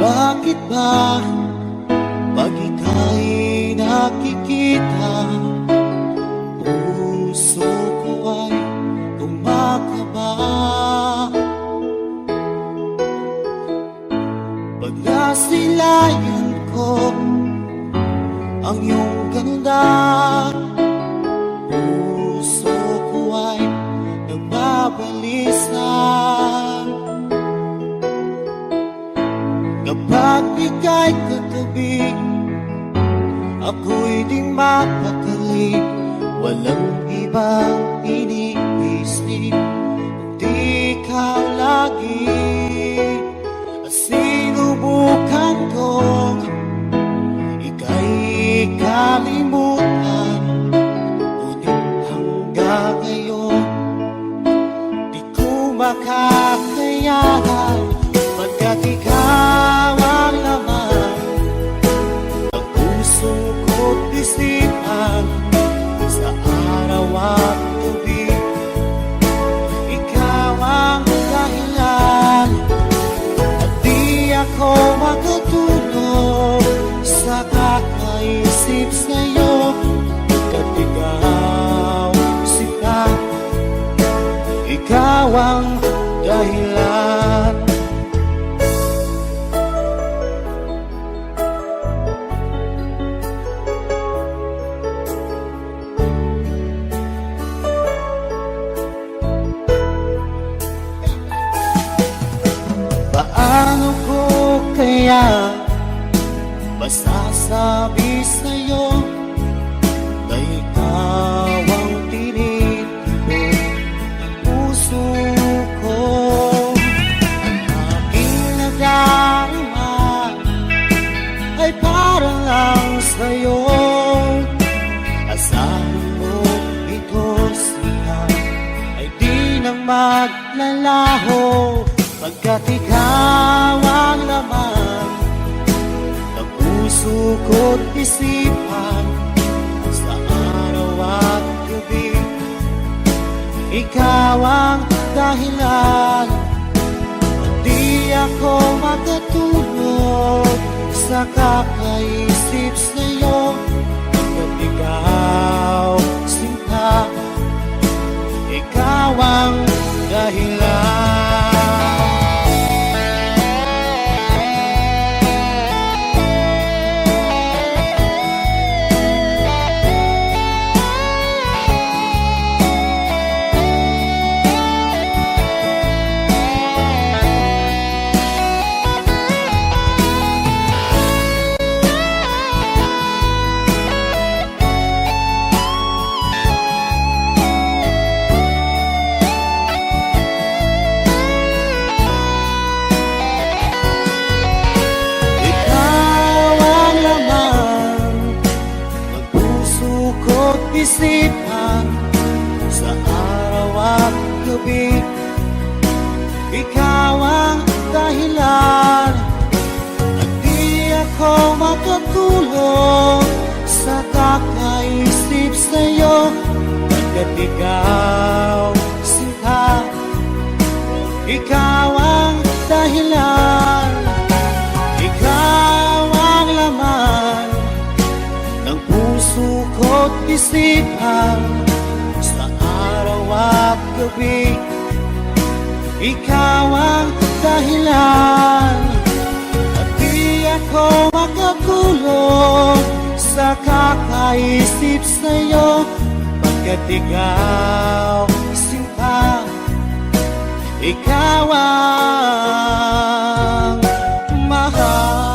Bakit ba pag ika'y nakikita, puso ko ay kumakaba? Pag nasilayan ko ang iyong ganda, puso ko ay nagbabalisan. Kapag ika'y katabi, ako'y di mapakali. Walang ibang iniisip, kundi ikaw lagi. Sinubukan kong ika'y kalimutan, ngunit hanggang ngayon di ko makakayanan. Pagkat ikaw ang laman ng puso ko't isipan, sa araw at gabi ikaw ang dahilan. At di ako makatulog sa kakaisip sa'yo, pagkat ikaw sila, ikaw ang dahilan. Paano ko kaya masasabi sa'yo na ikaw ang tinitibok ng puso ko? Ang aking nadarama ay para lang sa'yo. Asahan mo ito siya ay di nang maglalaho, pagkat ikaw ang laman ng puso ko't isipan, sa araw at gabi ikaw ang dahilan. Di ako makatulog sa kakaisip sa'yo, pagkat ikaw sinta, ikaw ang dahilan. Isipan, sa araw at gabi ikaw ang dahilan. At di ako makatulog sa kakaisip sa'yo, pagkat ikaw sinta, ikaw ang dahilan. Ikaw ang laman ng puso ko't isipan, sa araw at gabi ikaw ang dahilan. At di ako makatulog sa kakaisip sa'yo, pagkat ikaw sinta, ikaw ang mahal.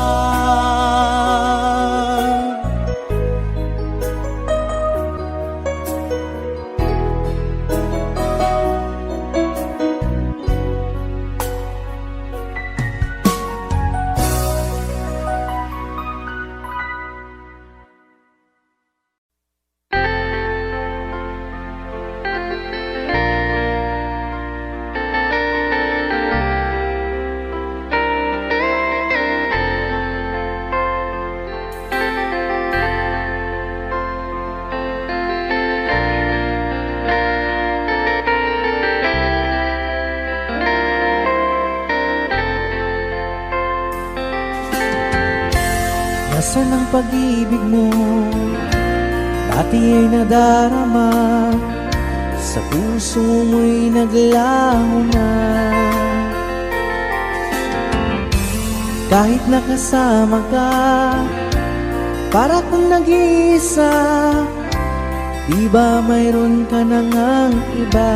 Nasaan ang pag-ibig mo? Dati ay nadarama, sa puso mo'y naglaho na. Kahit nakasama ka, para kung nag-iisa, di ba mayroon ka na ngang iba?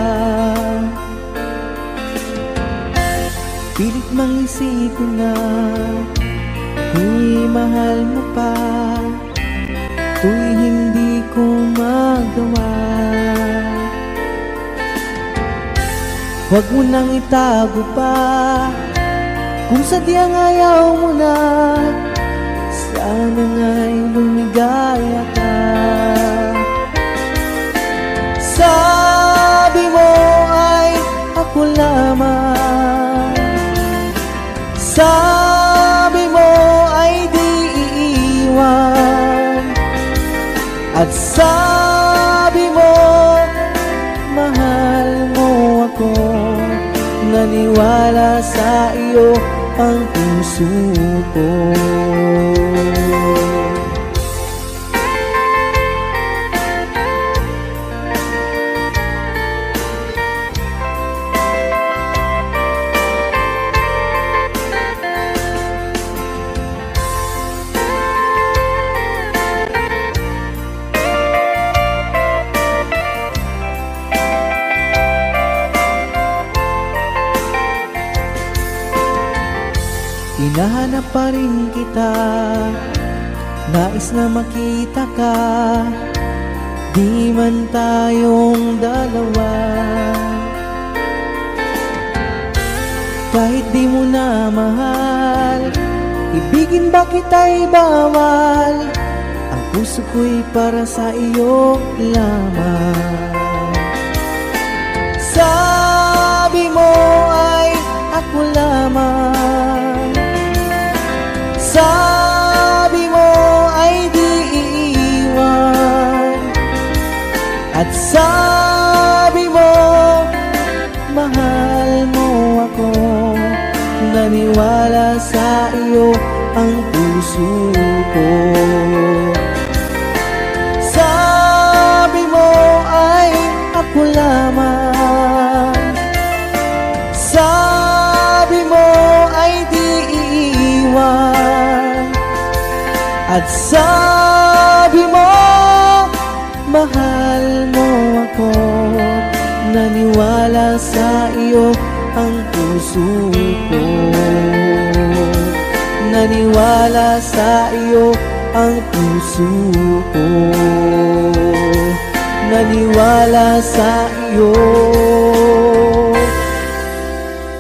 Pilit mang isipin na di mahal mo pa, to'y hindi ko magawa. Huwag mo nang itago pa, kung sadyang ayaw mo na, sana nga'y lumigaya ka. Sabi mo ay ako lamang, sabi mo ay di iiwan, at sabi mo mahal mo ako. Naniwala sa iyo ang puso ko. Hinahanap pa rin kita, nais na makita ka, di man tayong dalawa. Kahit di mo na mahal, ibigin ba kita'y bawal, ang puso ko'y para sa iyo lamang. Sabi mo ay ako lamang, sabi mo ay di iiwan, at sabi mo mahal mo ako. Naniwala sa iyo ang puso ko. Sabi mo ay ako lamang, sabi mo ay di iiwan, at sabi mo mahal mo ako. Naniwala sa iyo ang puso ko. Naniwala sa iyo ang puso ko. Naniwala sa iyo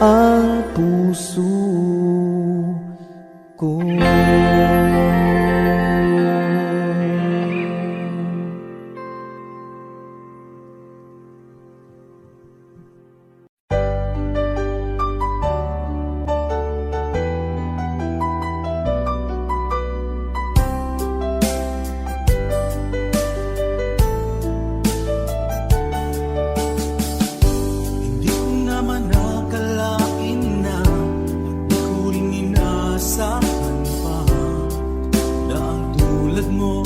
ang puso ko. Hindi ko naman akalain na, di ko rin inaasahan pa, na ang tulad mo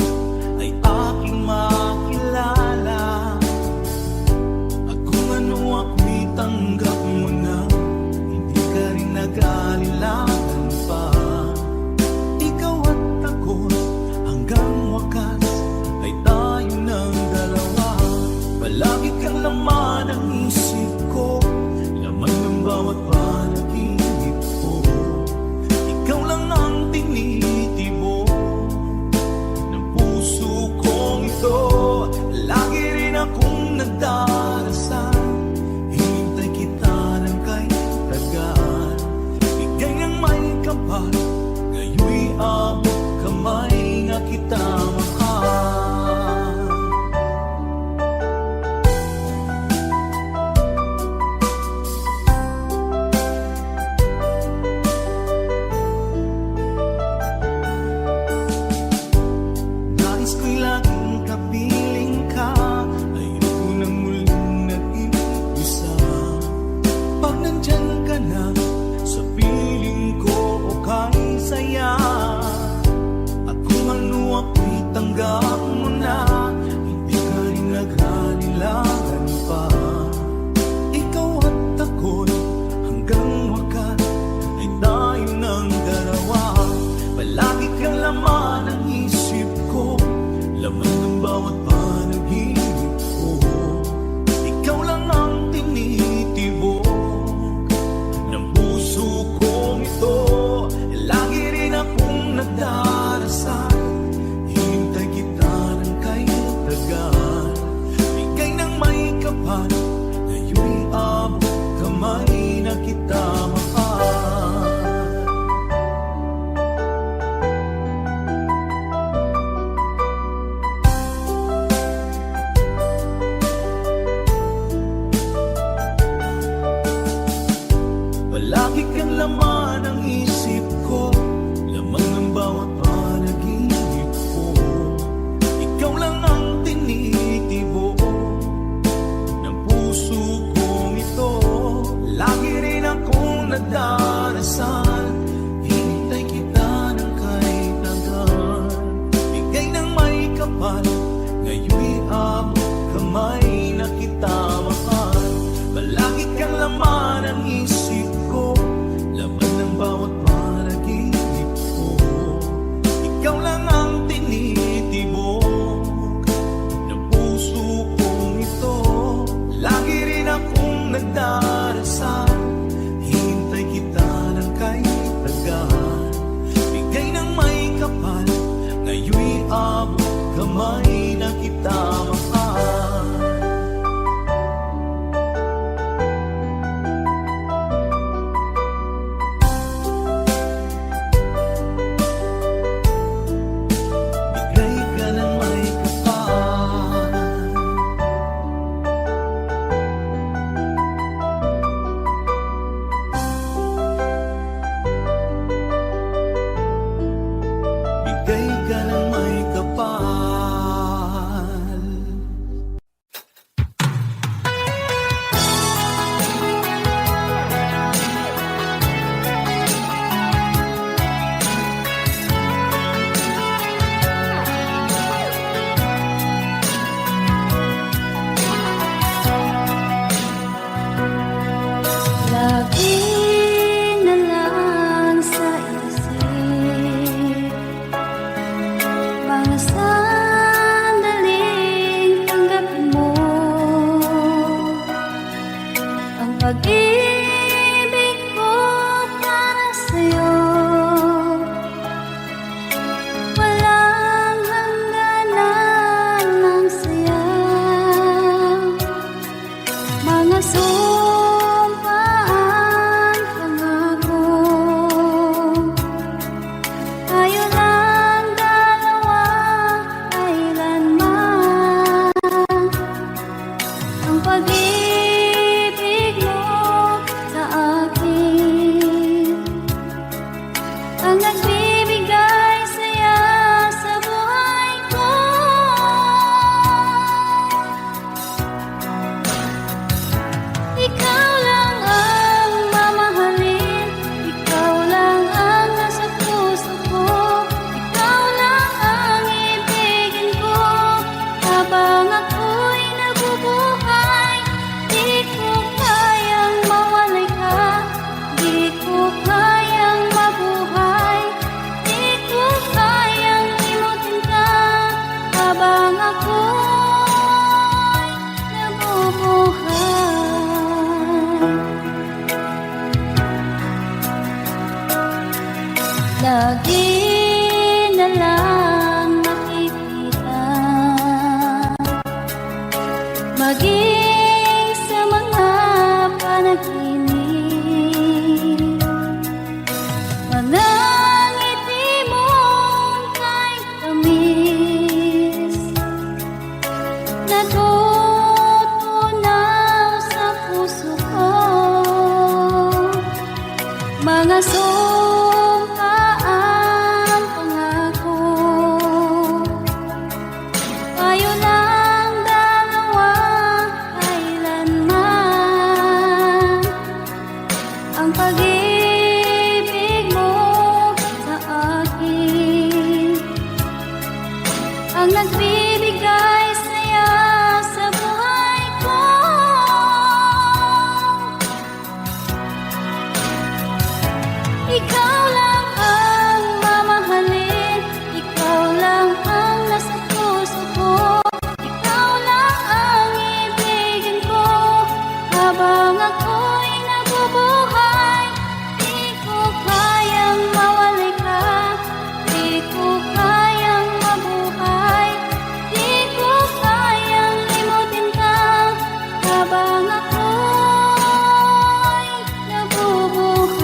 ay aking makilala. At kung ano ako'y tanggap mo na, hindi ka rin nag-aalilangan pa. Ikaw at ako hanggang wakas ay tayo ng dalawa. Palagi kang laman ng isip ko, laman ng bawat panaginip ko. Ikaw lang ang tinitibo ng puso kong ito. Lagi rin akong nagdarasal, hinintay kita ng kay tagal. Bigay ng Lagi kang laman ng isip ko, lamang ng bawat panaginip ko. Ikaw lang ang tinitibo ng puso kong ito. Lagi rin akong nagdarasal, hinintay kita ng kahit hanggan. Bigay ng may kapal, ngayon'y abot kamay na kita mahal. Palagi kang laman ng isip ko, laman ng bawat panaginip ko. Ikaw lang ang tinitibok ng puso kong ito. Lagi rin akong nagdarasal, hintay kita ng kahit tagal. Bigay ng may kapal, ngayon'y abot kamay na kita mahal. Bigay ka ng may kapal. Bigay ka ng may kapal. Lagi na lang sa isip mga sandaling tanggapin mo ang pag-ibig ko para sa'yo. Walang hangganan ng saya, mga sumpaan, pangako. Tayo lang dalawa, kailanman. Ang pag-ibig mo sa akin ang nagbibigay saya sa buhay ko. Ikaw lang ang mamahalin, ikaw lang ang nasa puso ko. Ikaw lang ang ibigin ko habang ako'y nabubuhay. Di ko kayang mawalay ka, di ko kayang mabuhay, di ko kayang limutin ka habang ako'y nabubuhay. Lagi na lang nakikita, maging sa mga panaginip, mga ngiti mong kahit tamis, natutunaw sa puso ko. Mga sumpaan, pangako. Tayo lang dalawa, kailanman. Ang pag-ibig mo sa akin ang nagbibigay saya sa buhay ko. Ikaw lang ang mamahalin, ikaw lang ang nasa puso ko. Ikaw lang ang ibigin ko habang ako'y nabubuhay. Di ko kayang mawalay ka, di ko kayang mabuhay, di ko kayang limutin ka habang ako'y nabubuhay.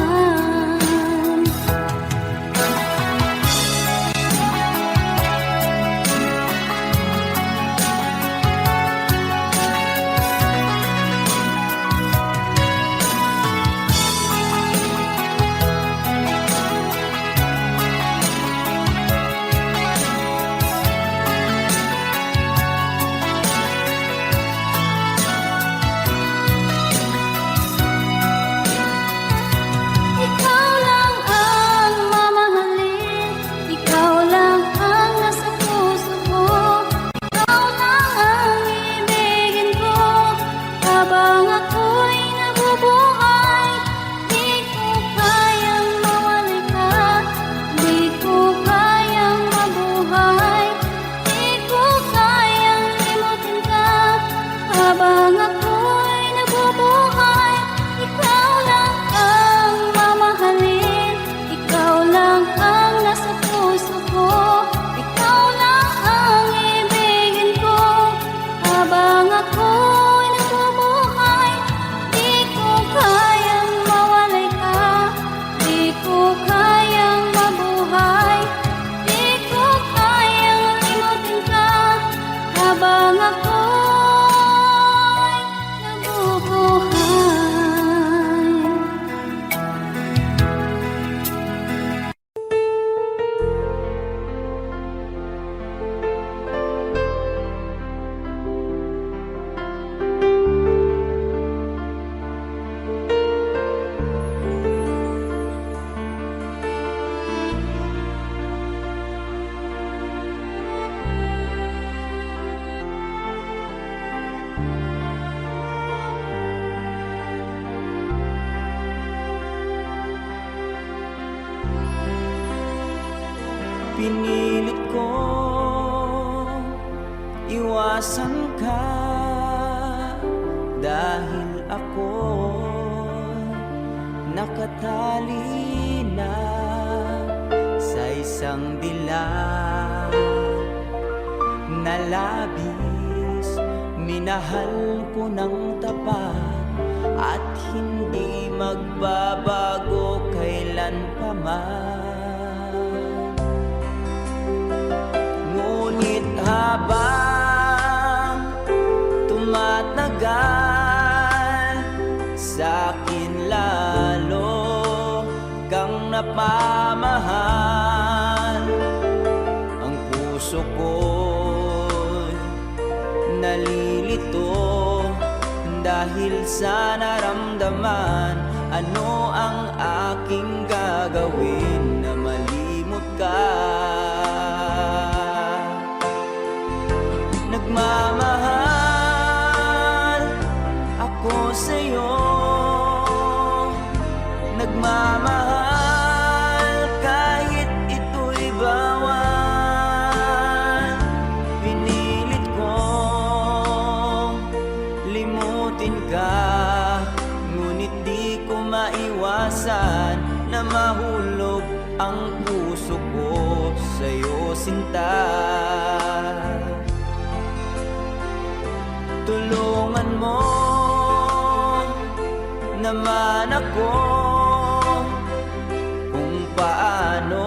Pinilit ko iwasan ka dahil ako nakatali na sa isang dilag na labis. Minahal ko ng tapat at hindi magbabago kailan pa man. Ngunit habang tumatagal, sa'kin lalo kang napamahal. Ang puso ko'y nalilito dahil sa naramdaman. Ano ang aking gagawin na malimot ka? Nagmamahal ako sa'yo, nagmamahal kahit ito'y bawal. Pinilit kong limutin ka, ngunit di ko maiwasan na mahulog ang puso ko sa'yo, sinta. Tulungan mo naman ako kung paano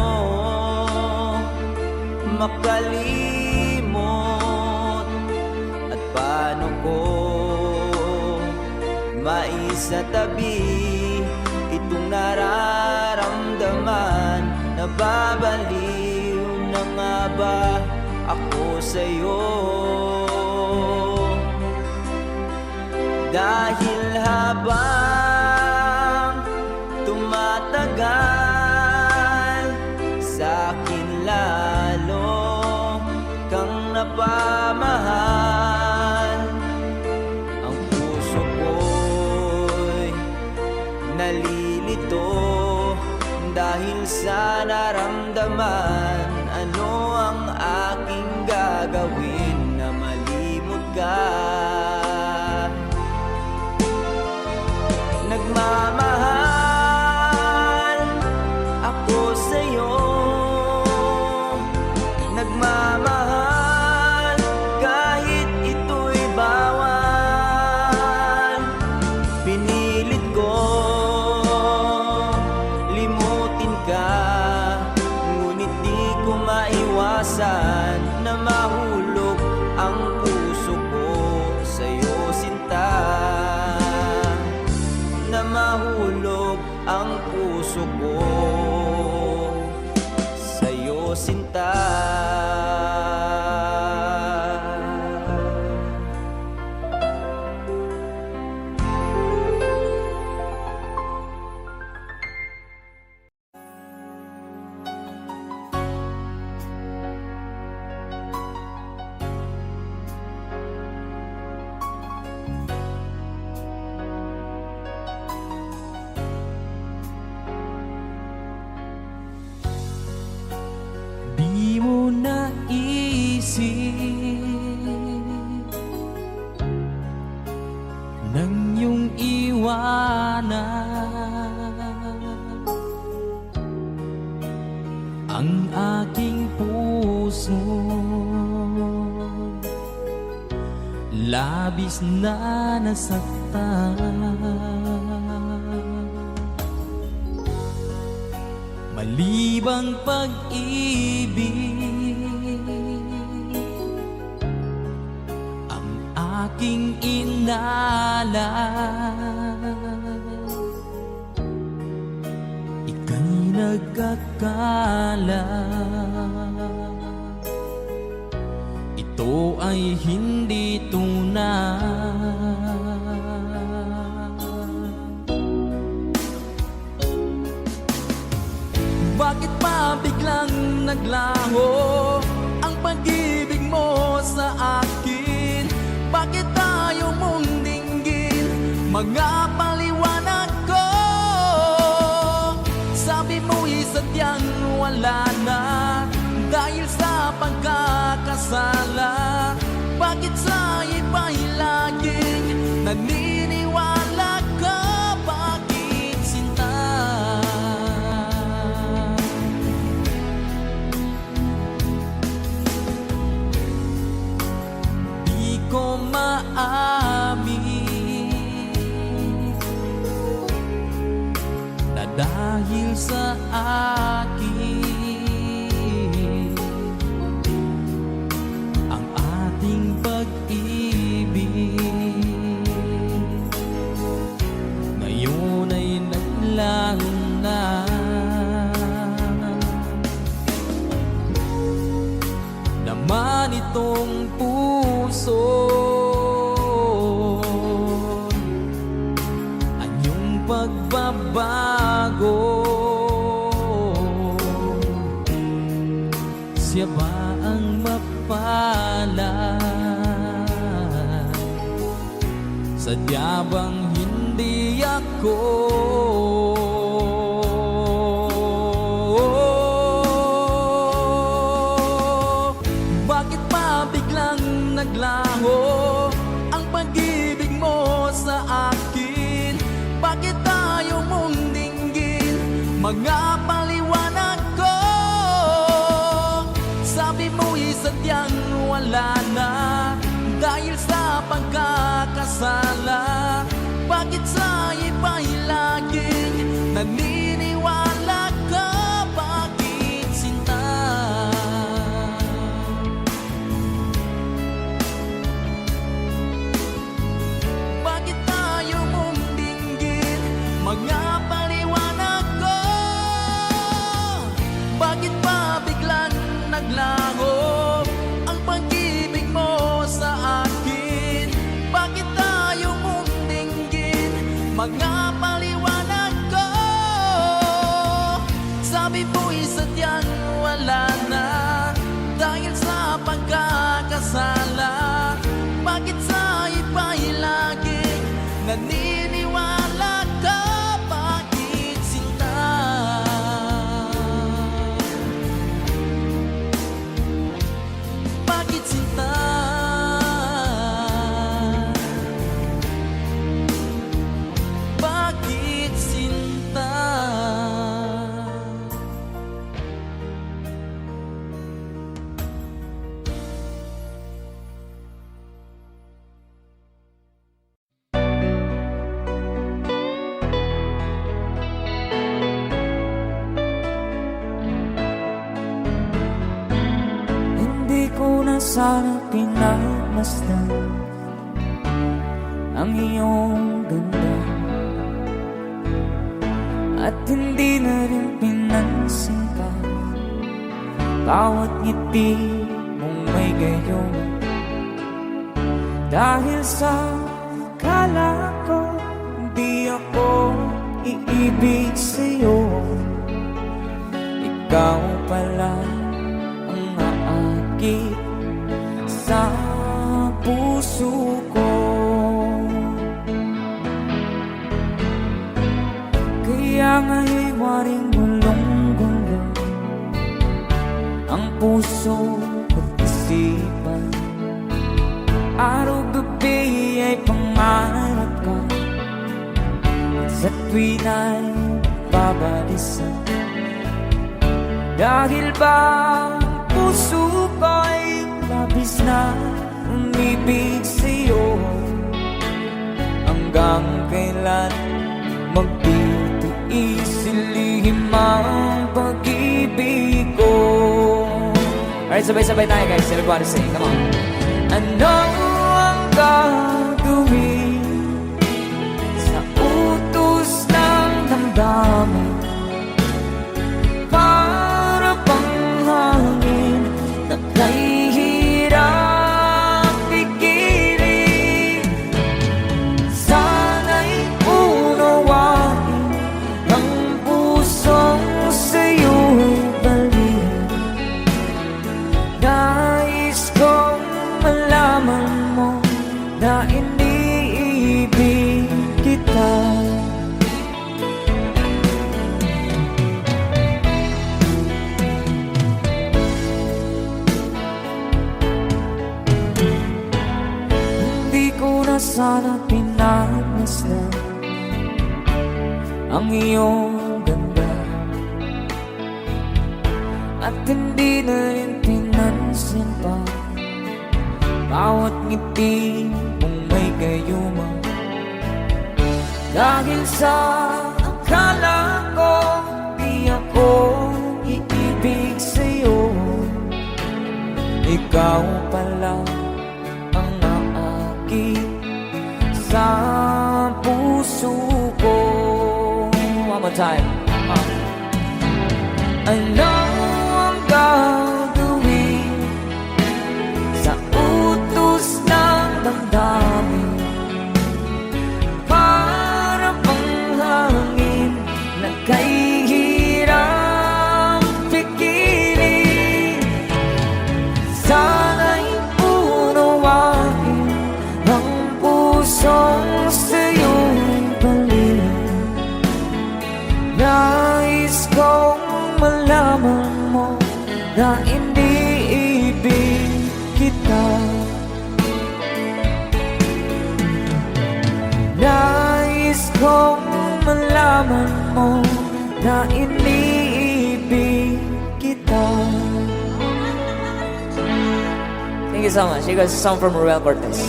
makalimot at paano ko maisatabi itong nararamdaman. Nababaliw na nga ba ako sa'yo? Dahil habang tumatagal, sa'kin lalo kang napamahal. Ang puso ko'y nalilito dahil sa naramdaman. Ano ang aking gagawin na malimot ka? Nagmamahal ako sa'yo, nagmamahal kahit ito'y bawal. Pinilit ko limutin ka, ngunit di ko maiwasan na mahulog ang puso ko sa'yo, sinta. Na mahulog ang puso ko sa'yo, sinta. Di mo naisip nang iyong iwanan ang aking puso. Labis na nasaktan, malibang pag-ibig ang aking inalan. Ika'y nagkakala ito ay hindi tunay. Bakit pa biglang naglaho ang pag-ibig mo sa akin? Bakit tayo mong dinggin mga paliwanag ko? Sabi mo'y sadyang wala na, dahil sa pagkakasala. Bakit sa iba'y laging naniniwala ka? Bakit sinta? Di ko maamin na dahil sa akin ang ating pag-ibig ngayon ay naglang na. Naman itong puso anyong pagbabago. Siya ba ang mapalad? Sadya bang hindi ako? Bakit pa biglang naglaho ang pag-ibig mo sa akin? Bakit tayo mong dinggin mga paliwanag ko? Sabi mo'y sadyang wala na dahil sa pagkakasala. Bakit sa iba'y laging naniniwala ka? Bakit sinta? Bakit tayo mong dinggin mga paliwanag ko? Bakit pa biglang naglaho ang pag-ibig mo sa akin? Bakit tayo mong dinggin mga paliwanag ko? Sabi mo'y sadyang wala na dahil sa pagkakasala. Bakit sa iba'y laging naniniwala ka? Bakit sinta? Bakit sinta? Bakit sinta? Hindi ko na sana pinagmasdan ang iyong ganda, at hindi na rin pinansin pa bawat ngiti mong may gayon. Dahil sa kala ko di ako iibig sa'yo, ikaw pala ang aakit sa puso ko. Kaya nga'y waring gulong-gulo ang puso at isipan. Araw-gabi ay pangarap ka, sa tuwin ay babalisan. Dahil ba ang puso ko'y labis na umibig sa'yo, hanggang kailan magtitiis ilihim ang pag-ibig ko. Alright, sabay-sabay tayo guys. Everybody sing, come on. Ano ang gagawin sa utos ng damdamin? Para bang hangin na kay hirap pigilan. Sana'y unawain ang pusong sa'yo'y balikan. Nais kong malaman mo na iniibig sana pinagmasdan ang iyong ganda, at hindi na rin pinansin pa bawat ngiti mong may gayuma. Dahil sa akala ko di ako iibig sa'yo, ikaw pala ang naakit sa puso ko. One more time. Ano ang gagawin sa utos ng damdamin? Para bang hangin na kay hirang pigilan. Sana'y unawain ang pusong sa'yo'y balik. Nais kong malaman mo na iniibig kita. Nais kong malaman mo na iniibig kita. Thank you so much. You guys, a song from Ruel Cortez.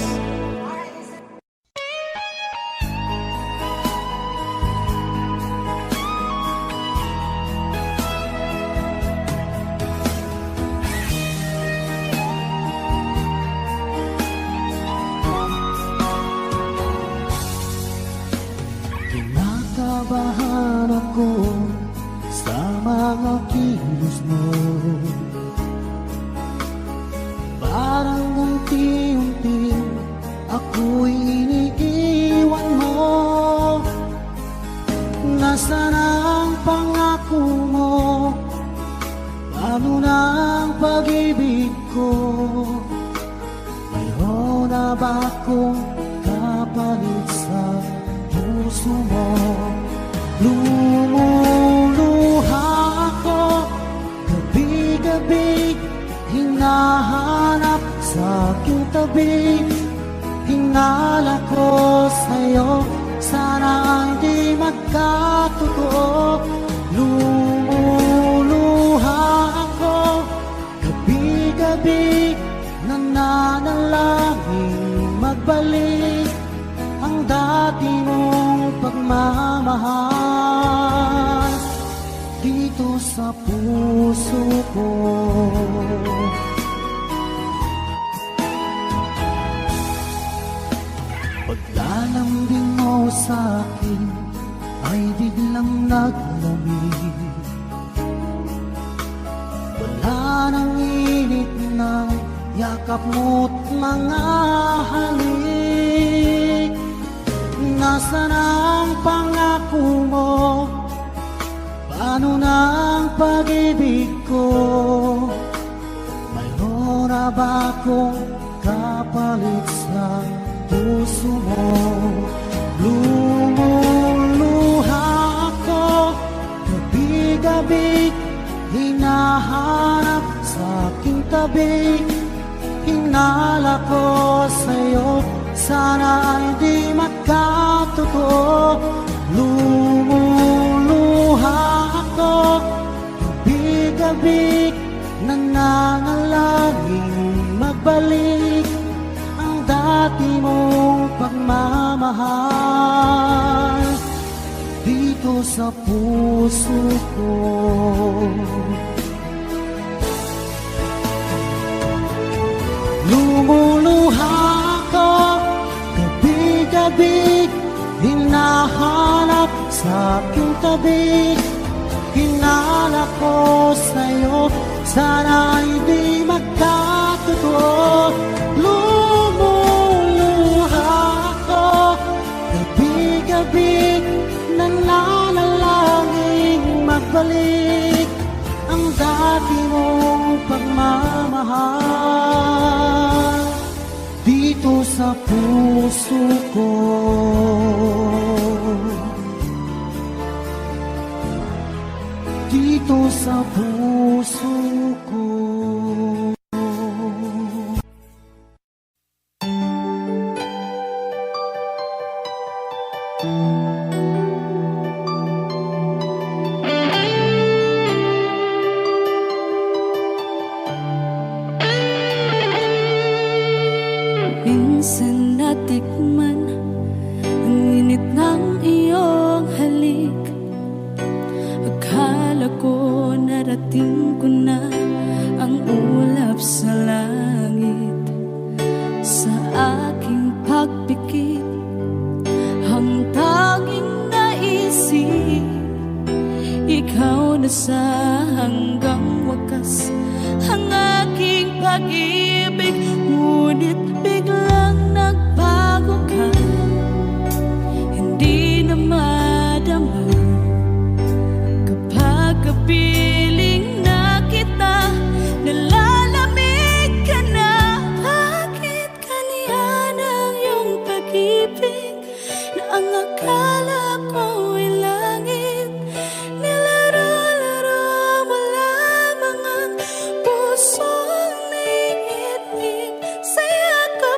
Kinakabahan ako sa mga kilos mo, parang unti-unti ako'y iniiwan mo. Nasaan ang pangako mo? Paano na ang pag-ibig ko? Mayroon na ba akong kapalit sa puso mo? Lumuluha ako gabi-gabi, hinahanap sa aking tabi. Hinala ko sa'yo, sana hindi magkatotoo. Lumuluha ako gabi-gabi, nananalangin magbalik ang dati mong pagmamahal dito sa puso ko. Paglalambing mo sa'kin ay biglang naglamig. Wala nang init ng yakap mo't mga halik. Nasaan ang pangako mo? Paano na ang pag-ibig ko? Mayroon na ba akong kapalit sa puso mo? Lumuluha ako gabi-gabi, hinahanap sa aking tabi. Hinala ko sa'yo, sana hindi magkatotoo. Lumuluha ako gabi-gabi, nananalangin magbalik ang dati mong pagmamahal dito sa puso ko. Lumuluha ako gabi-gabi, hinahanap sa aking tabi. Hinala ko sa'yo, sana hindi magkatotoo. Lumuluha ako gabi-gabi, nananalangin magbalik ang dati mong pagmamahal dito sa puso ko. Dito sa puso ko. narating ko na ang ulap sa langit. Sa aking pagpikit, ang tanging naisip, ikaw na sa hanggang wakas ang aking pag-ibig. Ngunit biglang nagbago ka, hindi na madama kapag kapiling na kita. Nalalamig ka na, bakit kaniya ng iyong pag-ibig na ang akala ko ay langit? Nilaro-laro mo lamang ang pusong naiibig. Saya ko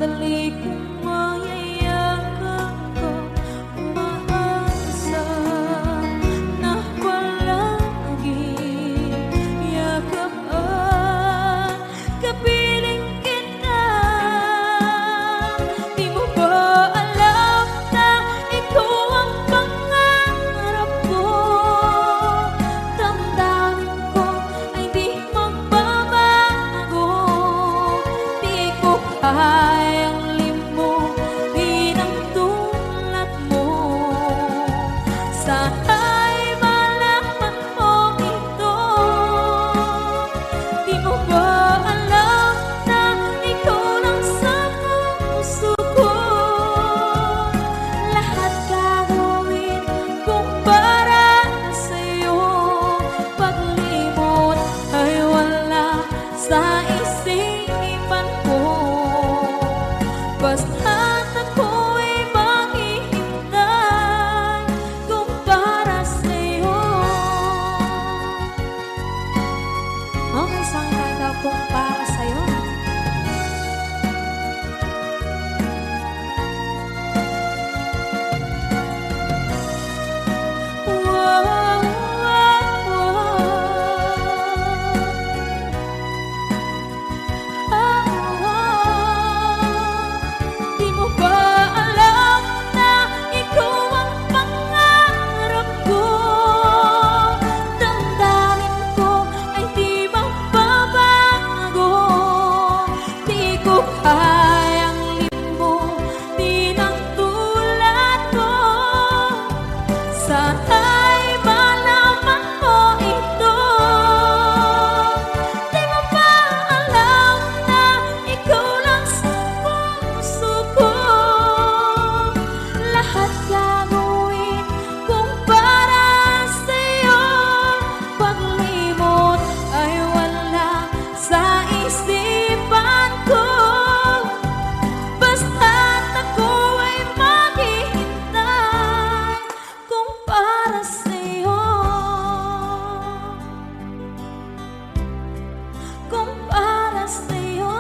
Dali kong mayayakap ka, umaasa na palaging yakapaan, kapiling kita. Di mo ba alam na ikaw ang pangarap ko? Damdamin ko ay di magbabago. Di ko kayang limutin ang tulad mo. Sana'y malaman mo ito. Di mo ba alam na ikaw lang sa puso ko? Lahat gagawin kung para sa'yo. Paglimot ay wala sa isipan ko. Basta't ako'y maghihintay kung para sa'yo. Okay, saan kanta kung para sa'yo? Di mo ba alam na ikaw ang pangarap ko? Damdamin ko ay di magbabago. Di ko kayang limutin ang tulad mo. Sana'y malaman mo ito. Di mo ba alam na ikaw lang sa puso ko? Lahat gagawin kung para sa'yo. Paglimot ay wala sa isipan ko. Basta't ako ay maghihintay kung para sa'yo. Kung para sa'yo.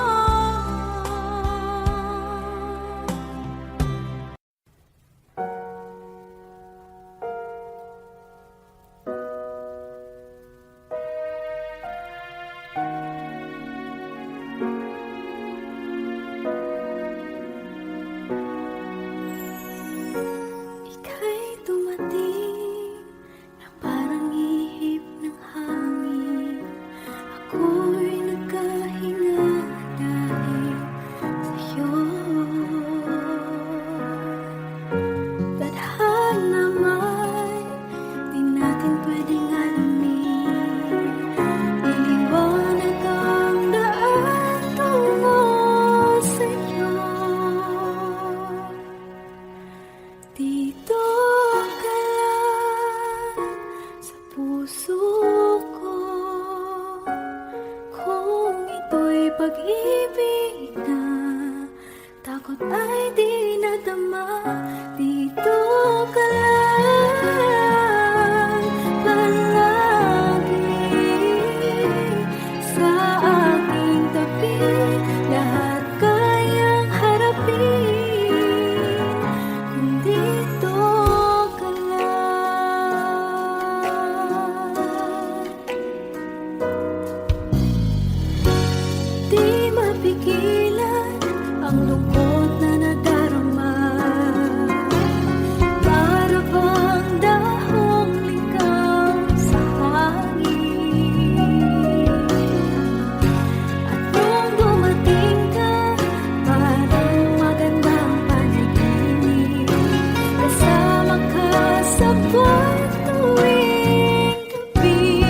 Ika'y dumating na parang ihip ng hangin. Ako'y nagkahinga dahil sa'yo. Tadhana may di natin pwedeng alamin. Iliwanag ang daan tungo sa'yo. Dito ka lang sa puso ko. Kung ito'y pag-ibig na takot ay di nadama. Dito ka lang palagi sa aking tabi. Lahat kayang harapin kung dito ka lang. Di mapigilan ang lungkot na nadarama. Para bang dahong ligaw sa hangin. At nung dumating ka, parang magandang panaginip. Kasama ka sa buwan tuwing gabi.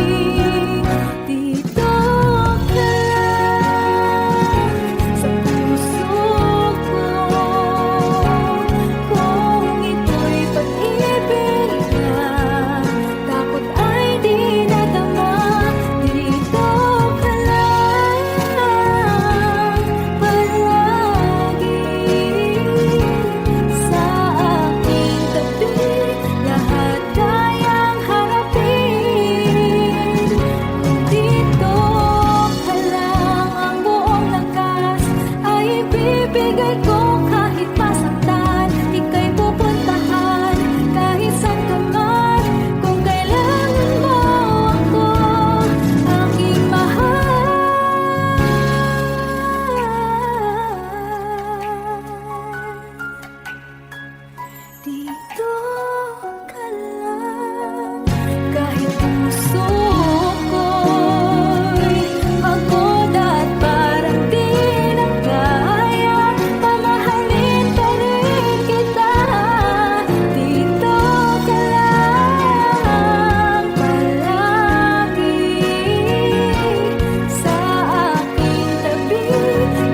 Dito ka lang sa puso ko. ibibigay ko kahit masaktan. Ika'y pupuntahan kahit saan ka man. Kung kailangan mo ako, aking mahal. Dito ka lang. Kahit puso ko'y pagod at parang di na kaya, pamahalin pa rin kita. Dito ka lang palagi sa aking tabi.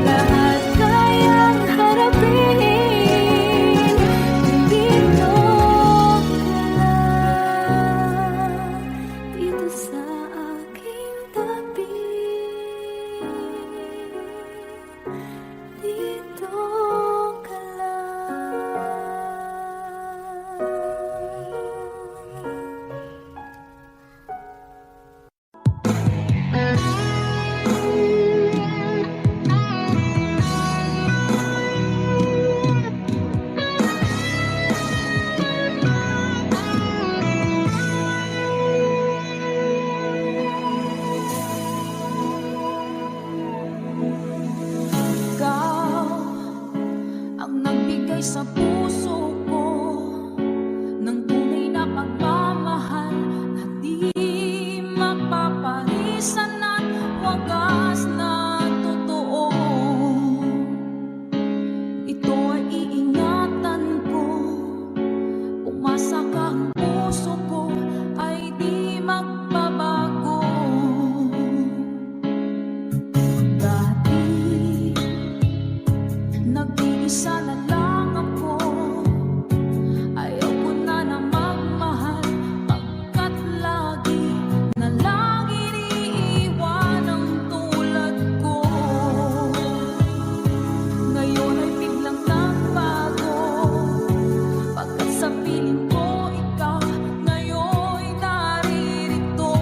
Lahat kayang harapin. Dito dito sa aking tabi. Dito ka Ikaw ang nagbigay sa puso ko ng tunay na pagmamahal na di mapapalisan at wagas na totoo. Ito ay iingatan ko, umasa ka ang puso ko ay di magbabago. Dati nag-iisa na lang ako, ayaw ko na na magmahal, pagkat lagi na lang iniiwan ang tulad ko. Ngayon ay biglang nagbago, pagkat sa piling ko ikaw ngayon naririto.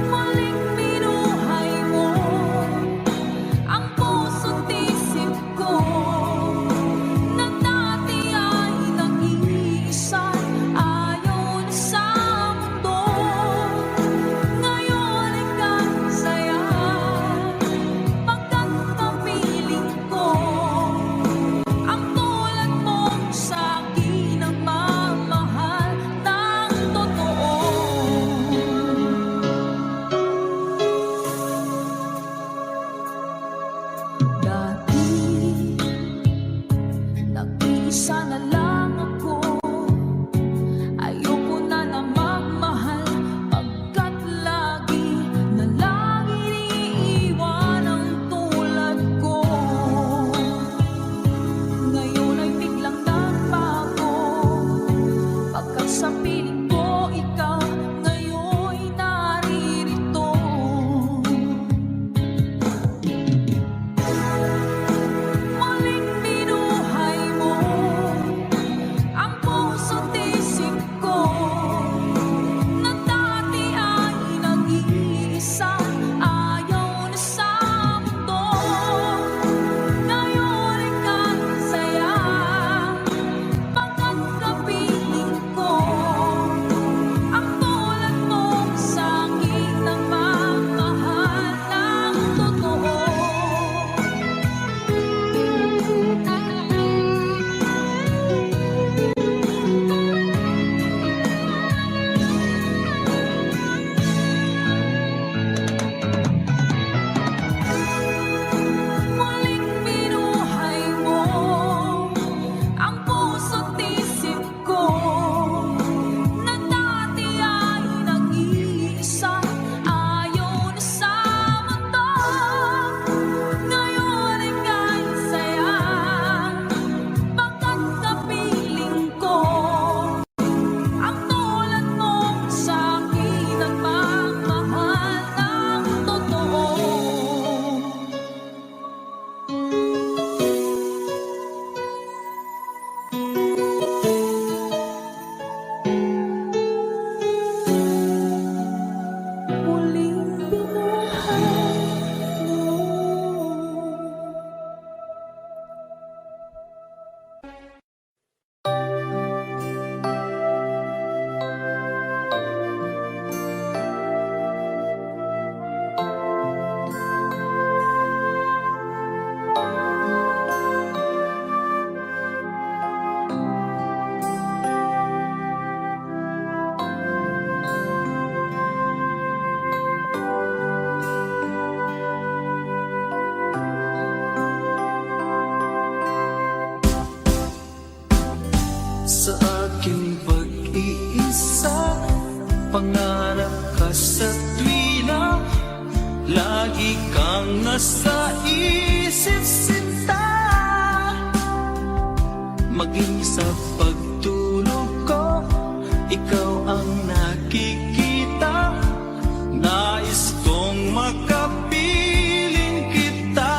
Maling binuhay mo, pangarap ka sa tuwina, lagi kang nasa isip sinta. Maging sa pagtulog ko, ikaw ang nakikita. Nais kong makapiling kita.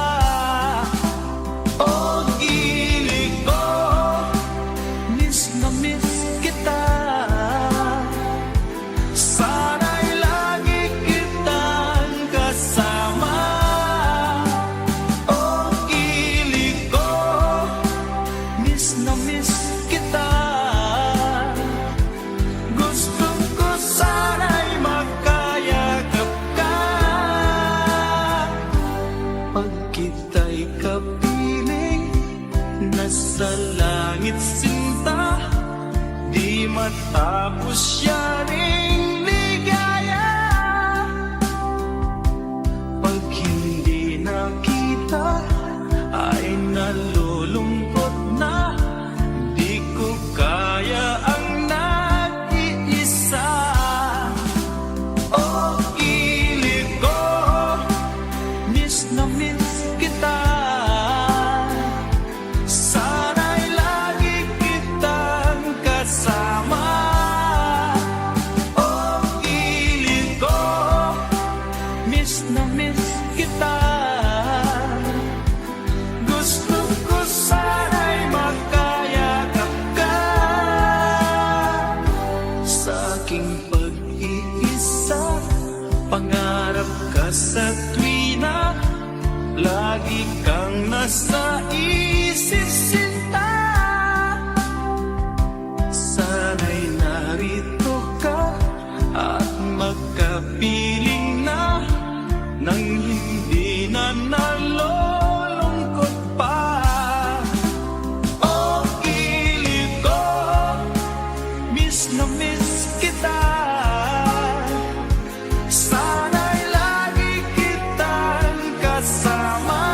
O gilig ko, miss na miss kita. Sana'y lagi kitang kasama. O gilig ko, miss na miss kita. Gusto ko sana'y makayakap ka. Pag kita'y kapiling, nasa langit sinta, di matapos siya ring ligaya. Pag hindi nakita, ay nalulungkot na. Di ko kaya ang nag-iisa. O gilig ko, miss na miss kita. Sana'y lagi kitang kasama. O gilig ko, miss na miss kita. Gusto ko sana'y makayakap ka. Sa aking pag-iisa, pangarap ka sa tuwina, lagi kang nasa isip sinta. Sana'y narito ka at magkapiling na, nang hindi na nalulungkot pa. O gilig ko, miss na miss kita. Sana'y lagi kitang kasama.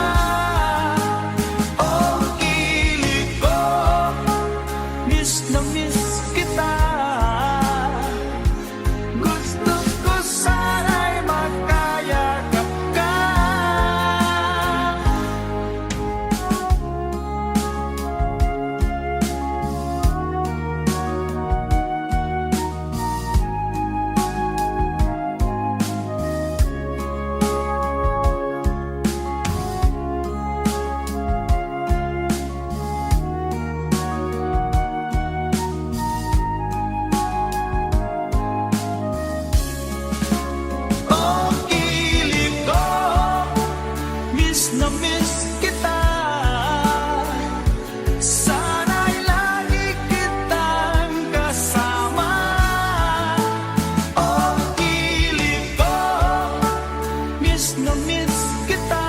O gilig ko, miss na miss kita. Gusto ko sana'y makayakap ka. O gilig ko, miss na miss kita. Sana'y lagi kitang kasama. O gilig ko, miss na miss kita.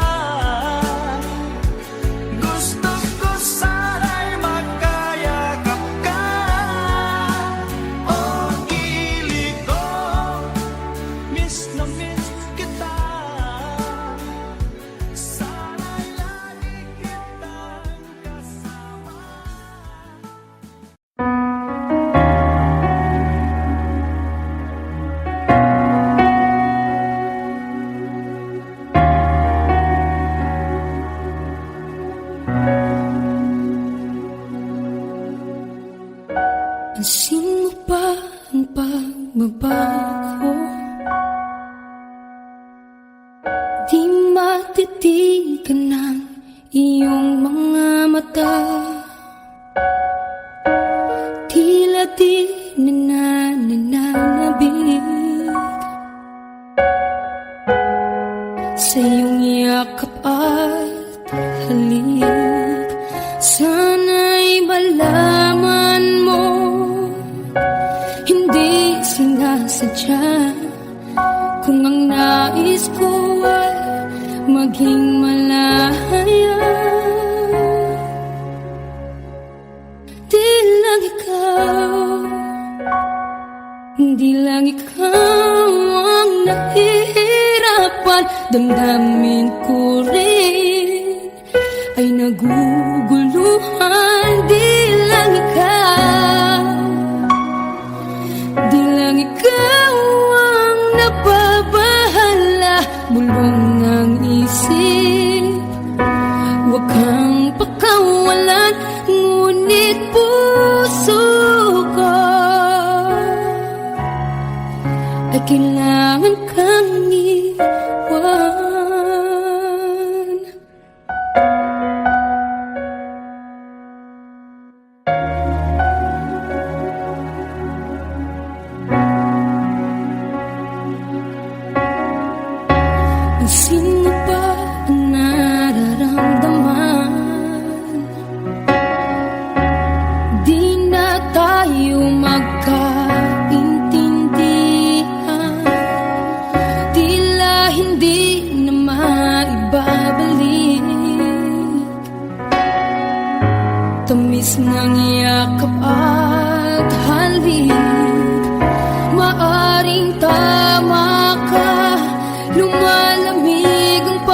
Gusto ko sana'y makayakap ka. O gilig ko, miss na miss kita. Sana'y lagi kitang kasama. Pansin mo ba ang pagbabago? Di matitigan ng iyong mga mata. Tila di nananabig sa iyong yakap at halik. Sana'y malaman mo, hindi sinasadya. Kung ang nais ko ay maging malaya, di lang ikaw, di lang ikaw ang nahihirapan. Damdamin ko rin ay naguguluhan. Di lang ikaw, di lang ikaw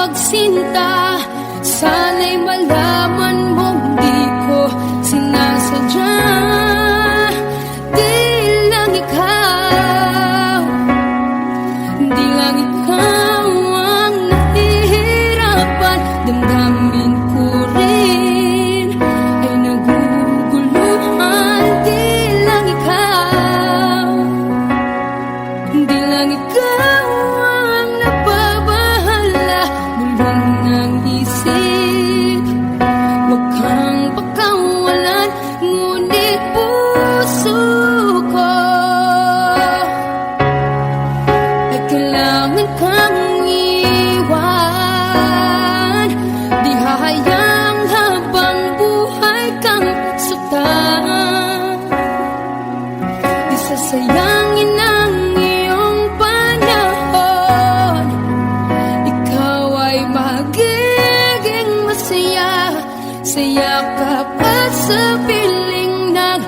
pagsinta. Sana'y malaman mong di ko sinasadya. Di lang ikaw, di lang ikaw ang nahihirapan. Damdamin ko rin ay naguguluhan. Di lang ikaw, di lang ikaw ang nababahala. Bulong ng isip, huwag kang pakawalan. Ngunit puso ko ay kailangan kang iwan. Di hahayang habang buhay kang saktan. Di sasayangin ang iyong panahon. Ikaw ay magiging masaya sa yakap at sa piling ng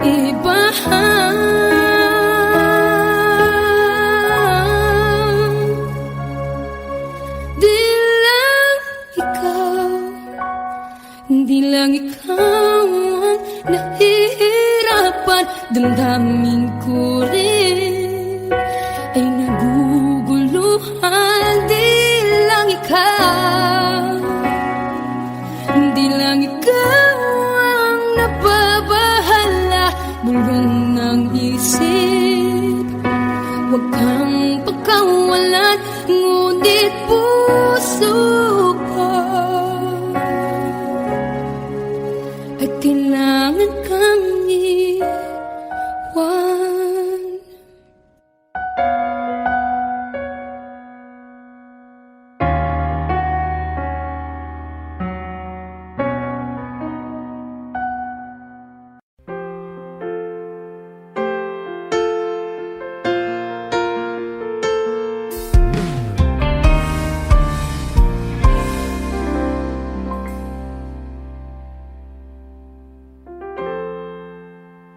iba. Di lang ikaw, di lang ikaw ang nahihirapan. Damdamin ko rin ay naguguluhan. Di lang ikaw, di lang ikaw ang nababahala. Bulong ng isip, huwag kang pagkawalan. Ngunit puso ko ay kailangan kang iwan.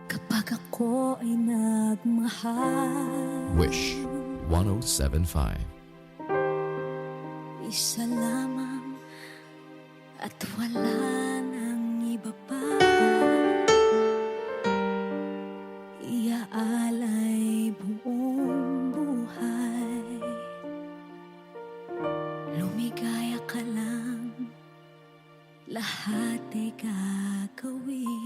Kapag ako ay nagmahal, Wish 1075. isa lamang at wala nang iba pa. Iaalay buong buhay. Lumigaya ka lang, lahat ay gagawin.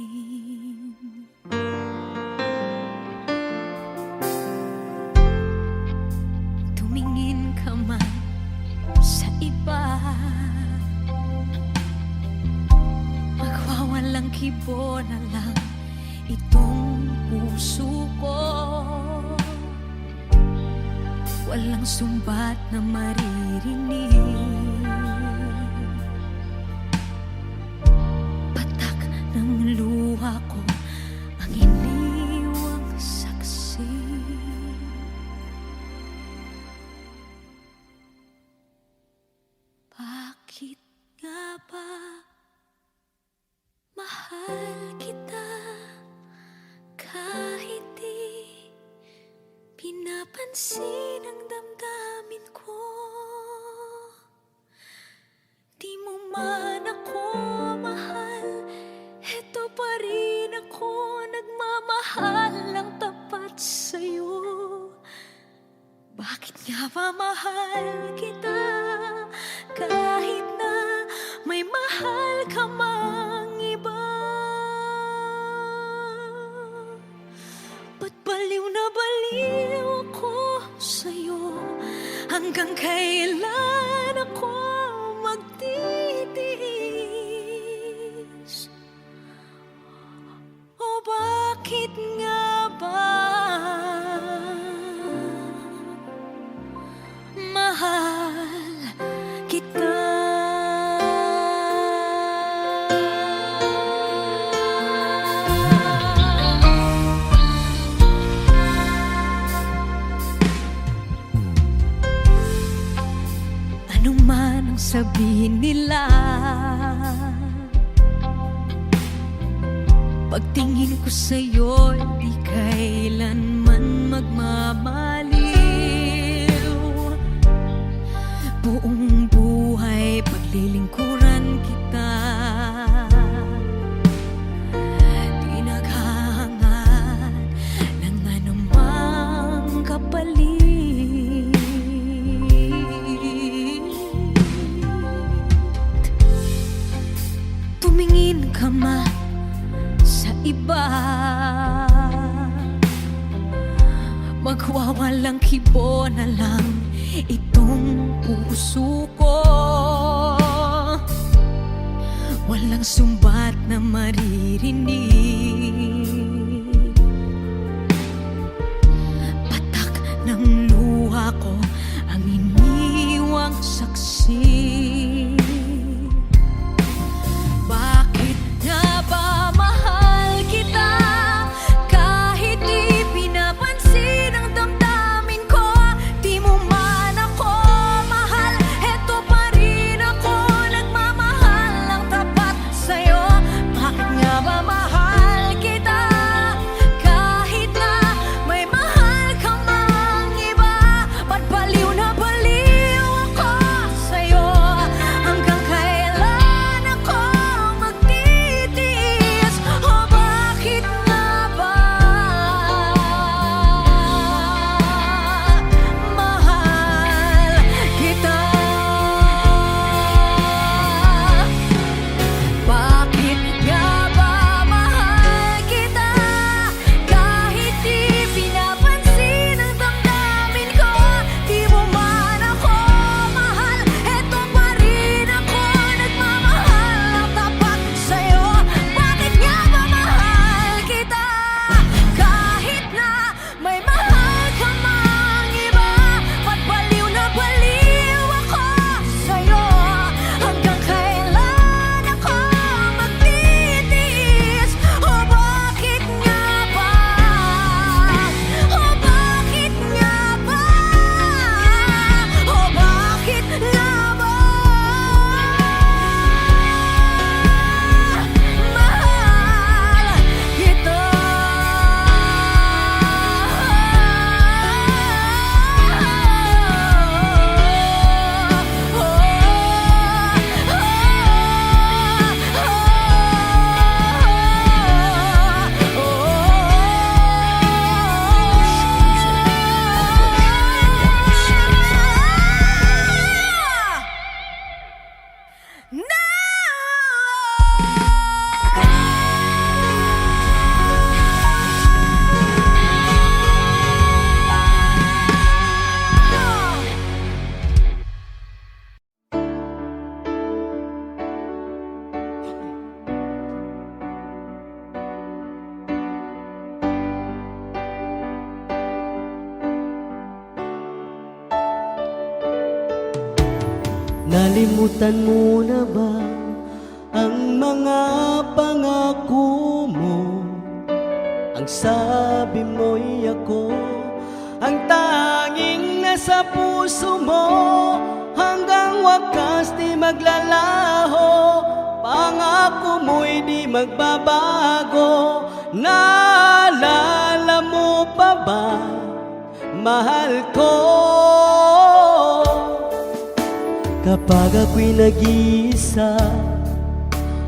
Tumingin ka man sa iba, magwawalang kibo na lang itong puso ko. Walang sumbat na maririnig, patak ng luha ko ang iniwang saksi. Bakit nga ba mahal kita kahit di pinapansin ang damdamin ko? Di mo man ako mahal, eto pa rin ako nagmamahal ng tapat sa'yo. Bakit nga ba mahal kita kahit na may mahal ka mang iba? Ba't baliw na baliw ako sa'yo? Hanggang kailan ako magtitiis? O bakit nga ba mahal kita? Ano man ang sabihin nila, pagtingin ko sa'yo, di kailanman magmamaliw. Buong buhay sumama sa iba. Magwawalang kibo na lang itong puso ko. Walang sumbat na maririnig. Patak ng luha ko ang iniwang saksi. Bakit nga ba mahal kita kahit di pinapansin ang damdamin ko? Di mo man ako mahal, eto pa rin ako nagmamahal ng tapat sa'yo. Bakit nga ba mahal kita kahit na may mahal ka mang iba? Ba't baliw na baliw ako sa'yo? Hanggang kailan ako magtitiis? O bakit nga ba mahal kita? Bakit nga ba mahal kita kahit di pinapansin ang damdamin ko? Di mo man ako mahal, eto pa rin ako nagmamahal ng tapat sa'yo. Bakit nga ba mahal kita kahit na may mahal ka mang iba? Ba't baliw na baliw ako sa'yo? Hanggang kailan ako magtitiis? O bakit nga ba? O bakit nga ba? O bakit nga ba? Mahal kita. Nalimutan mo na ba ang mga pangako mo? Ang sabi mo'y ako ang tanging nasa puso mo. Hanggang wakas di maglalaho, pangako mo'y di magbabago. Naalala mo pa ba, mahal ko? Kapag ako'y nag-iisa,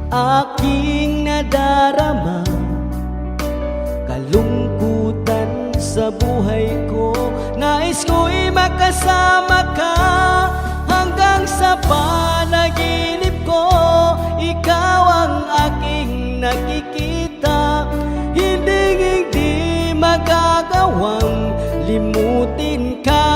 aking nadarama kalungkutan sa buhay ko. Nais ko'y makasama ka hanggang sa panaginip ko. Ikaw ang aking nakikita, hindi magagawang limutin ka.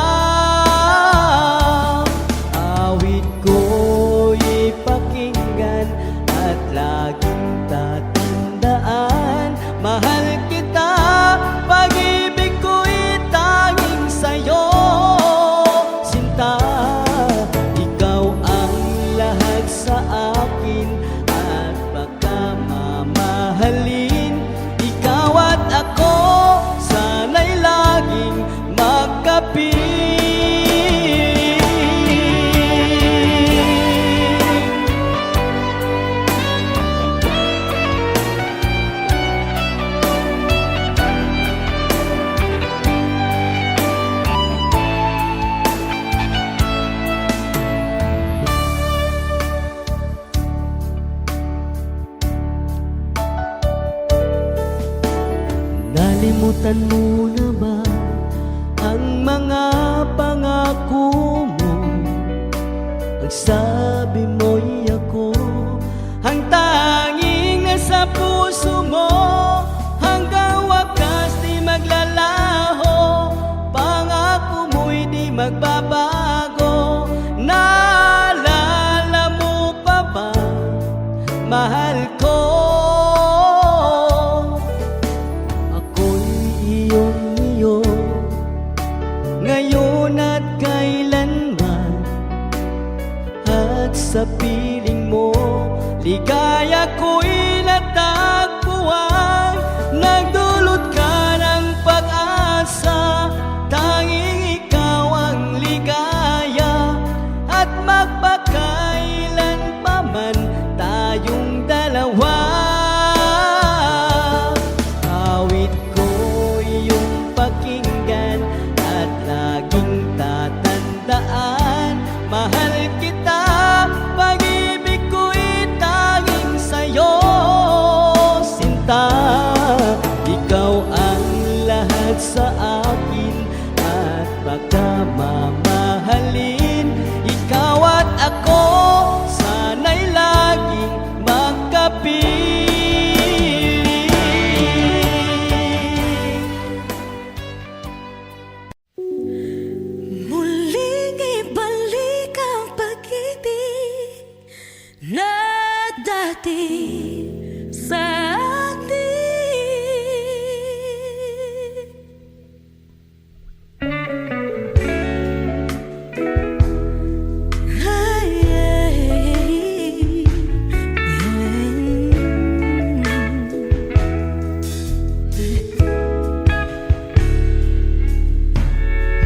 Awit ko'y pakinggan at laging tatandaan, mahal kita, pag-ibig ko'y tanging sa'yo. Sinta, ikaw ang lahat sa akin at baka mamahalin. Ikaw at ako, sana'y laging magkapit. Nalimutan mo na ba ang mga pangako mo? Ang sabi mo'y ako ang tanging nasa at sa piling mo, ligaya ko'y natagpuan. Nagdulot ka ng pag-asa, tanging ikaw ang ligaya. At magpakailan pa man tayong dalawa. Awit ko iyong pakinggan at laging tatandaan. Mahal kita, pag-ibig ko'y tanging sa'yo, sinta. Ikaw ang lahat sa akin at baka mamahalin. Ikaw at ako, sana'y laging magkapiling. Muling ibalik ang pag-ibig na dati sa atin. Ay,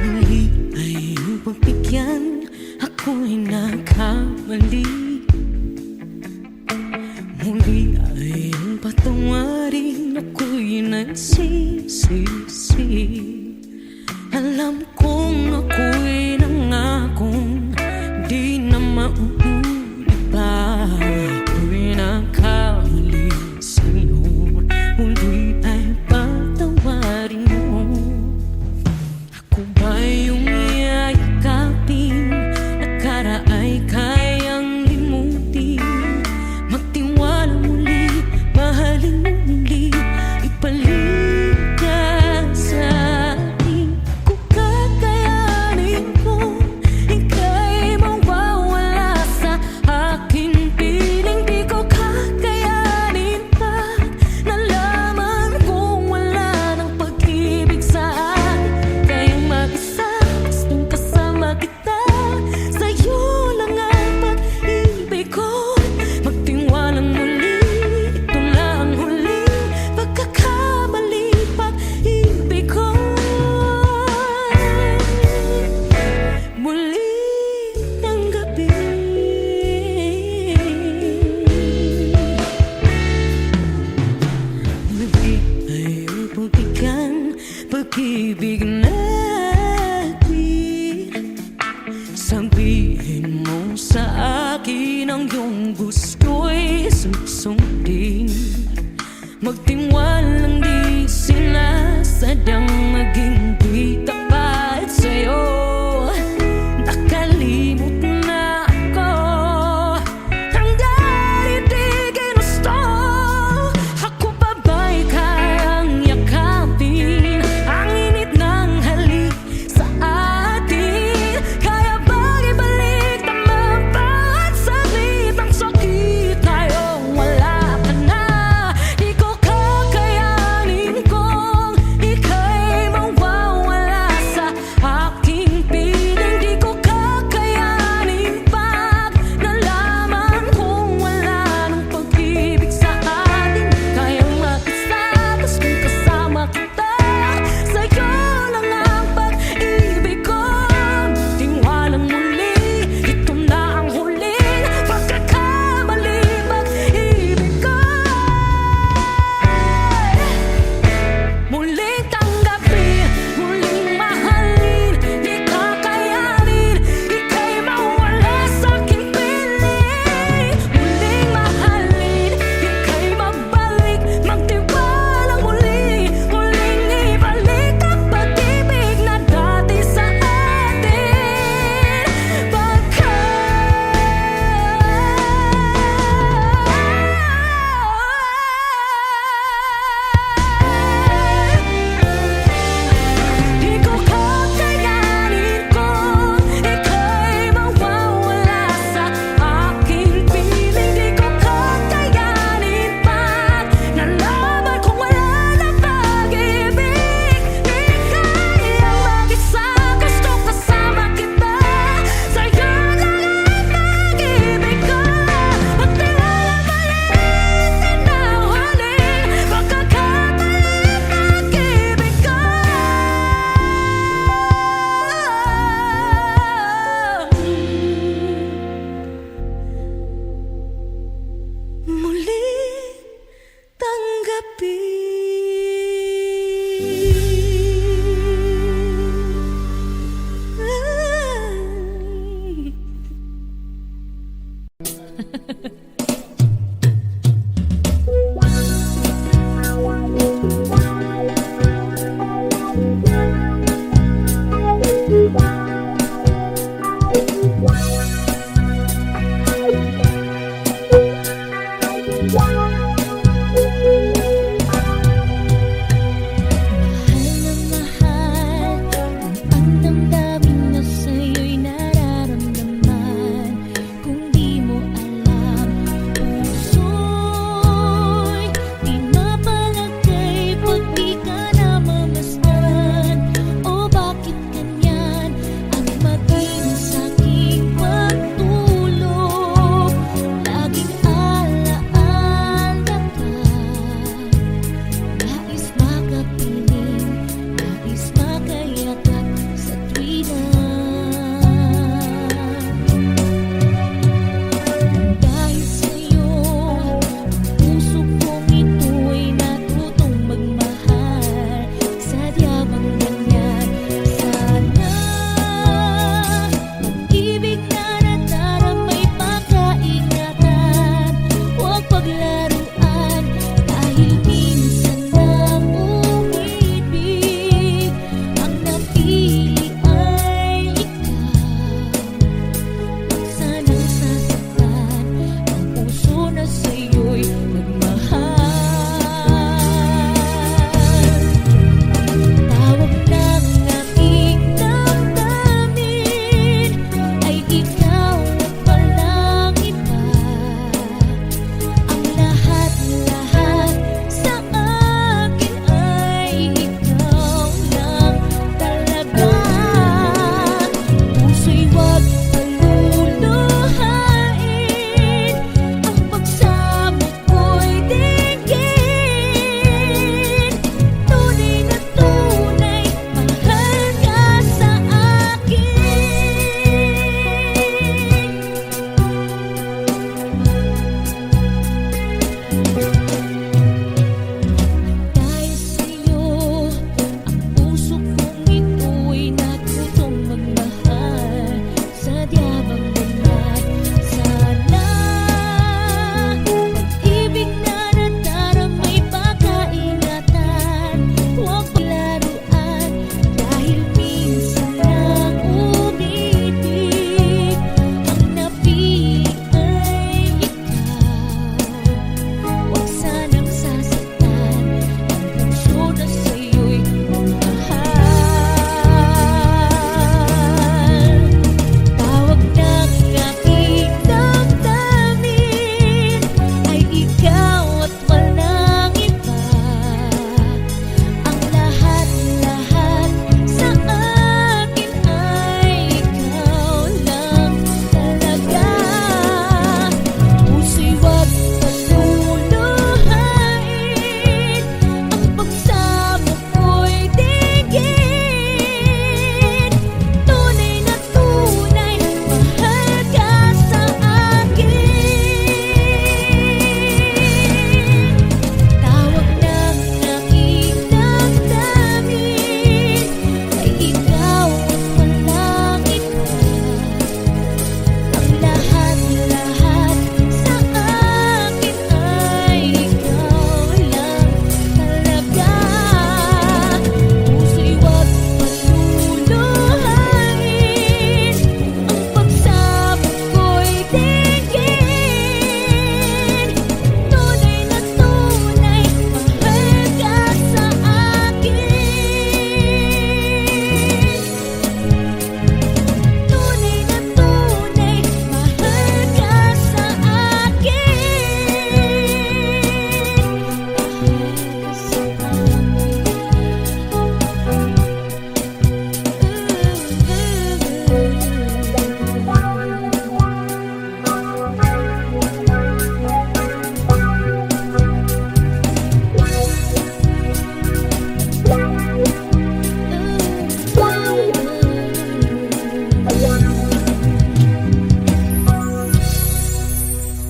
muli ay iyong pagbigyan, ako'y nagkamali. Muli ay iyong patawarin, ako'y nagsisisi. Alam kong ako'y nangakong di na mauulit pa. Ako'y nagkamali sa'yo, muli ay patawarin mo. Ako ba yung yayakapin, nakaraay kayang limutin? Magtiwala muli, mahalin muli, ibalik ka sa akin. Kung kakayanin ko, ika'y mawawala sa akin. Piling di ko kakayanin pa, nalaman kong wala ng pag-ibig sa akin. Kayong mag-isa, gustong kasama kita, sa'yo lang ang pag-ibig ko. Magtiwalang muli, ito na ang huling pagkakamali, pag-ibig ko. Muli ng gabi, muli ay iyong pagbigyan, pag-ibig natin. Sabihin mo sa akin ang iyong gusto'y susundin. Magtiwalang di sinasadyang maging di tapat sa'yo. Nakalimot na ako ang dati di ginusto. Ako pa ba'y kayang yakapin ang init ng halik sa atin? Kaya bang ibalik tama bawat saglit ang sakit ngayong wala ka na? Di ko kakayanin kung ika'y mawawala Mahal na mahal ang damdamin na sa'yo'y nararamdaman. Kung di mo alam, puso'y di mapalagay pag di ka namamasdan. O bakit ganyan ang maging sa'king pagtulog? Laging alaala ka. Nais makapiling, nais makayakap sa tuwina. Dahil sa'yo, puso kong ito'y natutong magmahal. Sadya bang ganyan? Sana pag-ibig na nadaramay pagkaingatan. Huwag paglaruan dahil minsan lang umibig. Ang napili ay ikaw. Huwag sanang sasaktan ang puso na sa'yo'y nagmahal. Tawag ng aking damdamin ay ikaw at walang iba. Ang lahat-lahat sa akin ay ikaw lang talaga. Puso'y huwag paluluhain, ang pagsamo ko'y dinggin. Tunay na tunay, mahal ka sa Dahil sa'yo, ang puso kong ito'y natutong magmahal. Sadya bang ganyan? Sana pag-ibig na nadaramay pagkaingatan. Huwag paglaruan dahil minsan lang umibig. Ang napili ay ikaw. Huwag sanang sasaktan ang puso na sa'yo'y nagmahal. Tawag ng aking damdamin ay ikaw at walang iba. Ang lahat-lahat sa akin ay ikaw lang talaga. Puso'y huwag paluluhain, ang pagsamo ko'y dinggin. Tunay na tunay, mahal ka sa akin. Tawag ng aking damdamin ay ikaw at walang iba. Ang lahat-lahat sa akin ay ikaw lang talaga. Puso'y huwag paluluhain, ang pagsamo ko'y dinggin. Tunay na tunay, mahal ka sa akin. Tunay na tunay, mahal ka sa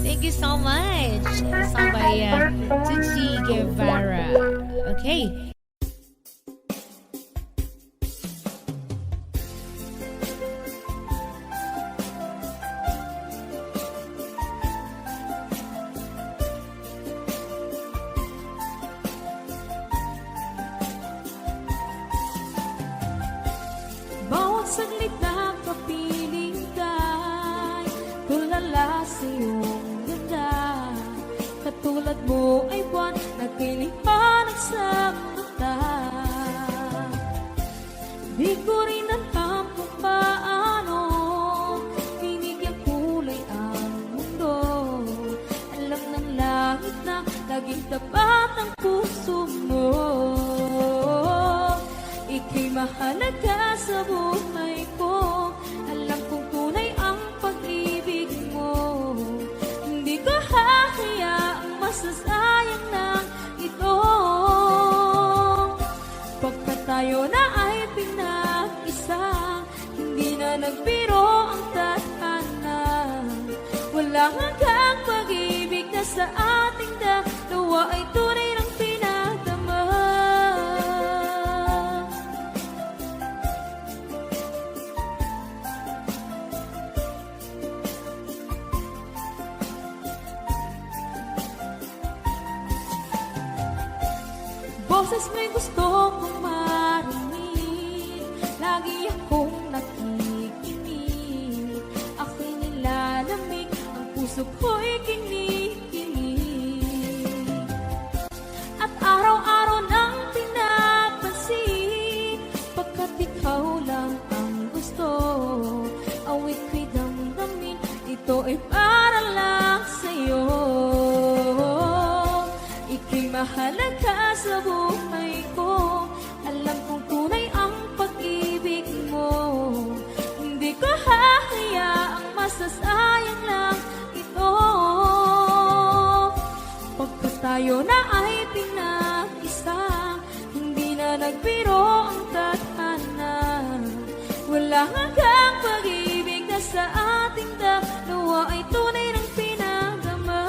Thank you so much. Song by Tutsi Guevara. Okay. sa iyong ganda. Katulad mo ay buwan na kinihanap sa mata. Di ko rin alam kung paano binigyan kulay ang mundo. Alam ng langit na laging tapat ang puso mo. Ika'y mahalaga sa buhay ko. Alam kong tunay ang pag-ibig mo. Hindi ko hahayaang masasayang lang ito. Pagkat tayo na ay pinag-isa, hindi na nagbiro ang tadhana. Walang hanggang pag-ibig na sa ating dalawa ay tunay ng pinagdama. Boses may gusto kong marinig, lagi akong nakikinig. Ako'y nilalamig, ang puso ko'y kinikinig. At araw-araw nang pinapansin, pagkat ikaw lang ang gusto. Awit ko'y damdamin, ito ay para lang sa'yo. Ika'y mahalaga sa buhay ko. Alam kong tunay ang pag-ibig mo. Hindi ko hahayaang masasayang lang ito. Pagkat tayo na ay pinag-isa, hindi na nagbiro ang tadhana. Wala hanggang pag-ibig na sa ating dalawa ay tunay ng pinagdama.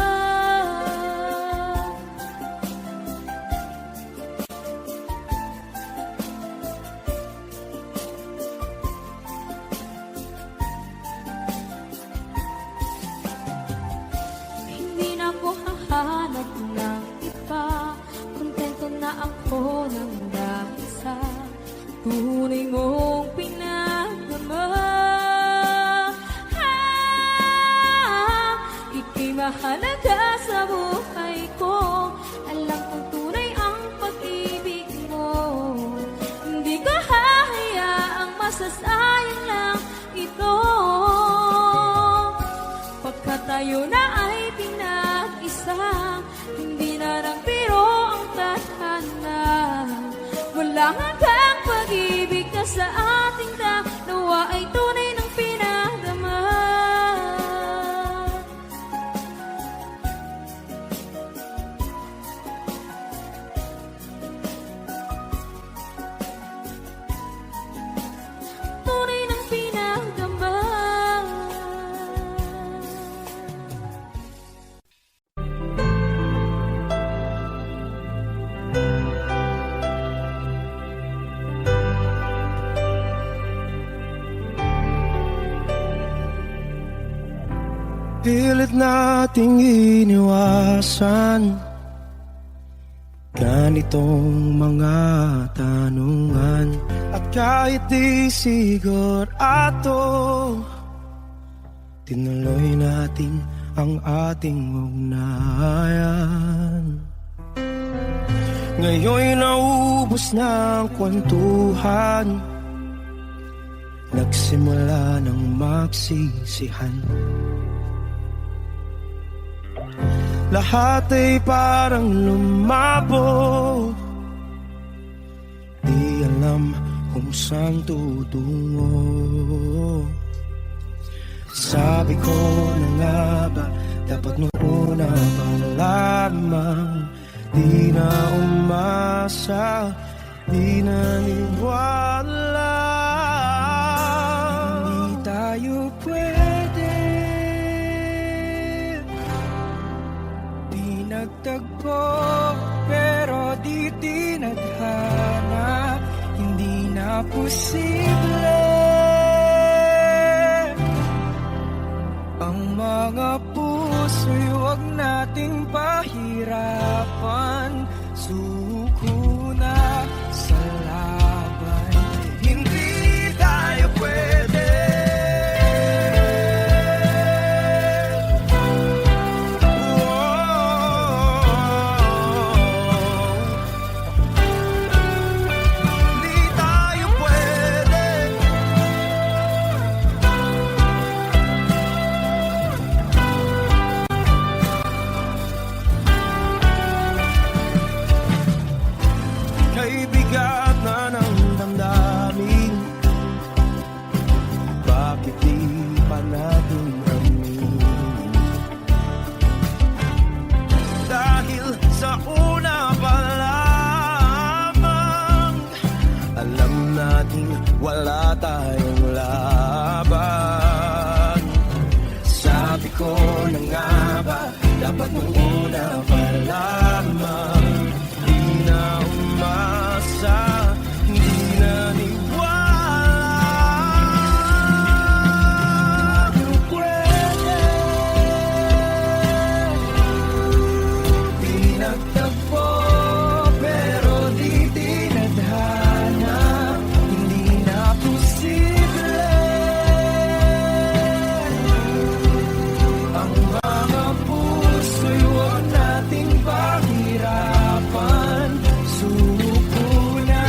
Hindi na ako hahanap ng iba, kontento na ako ng dahil sa tunay mong pinagdama. Ika'y mahalaga sa buhay ko. Alam kong tunay ang pag-ibig mo. Hindi ko hahayaang masasayang lang ito. Pagkat tayo na ay pinag-isa, hindi na nagbiro ang tadhana. Walang hanggang pag-ibig na sa ating dalawa ay tunay ng pinagdama. Tunay ng pinagdama. Pilit nating iniwasan ganitong mga tanungan. At kahit di sigurado, tinuloy natin ang ating ugnayan. Ngayon'y naubos na ang kwentuhan, nagsimula ng magsisihan. Lahat ay parang lumabo, di alam kung saan tutungo. Sabi ko na nga ba, dapat nung una pa lamang, di na umasa, di naniwala. Hindi tayo pwede, di nagtagpo, pero di tinadhana. Hindi na posible ang mga puso'y huwag nating pahirapan. Suko na sa laban, hindi tayo pwede. na nga ba dapat nung una pa lamang? Di na umasa, di na niwala. Pwede di nagtagpo, pero di tinadhana. Hindi na posible ang mga puso'y huwag nating pahirapan. Suko na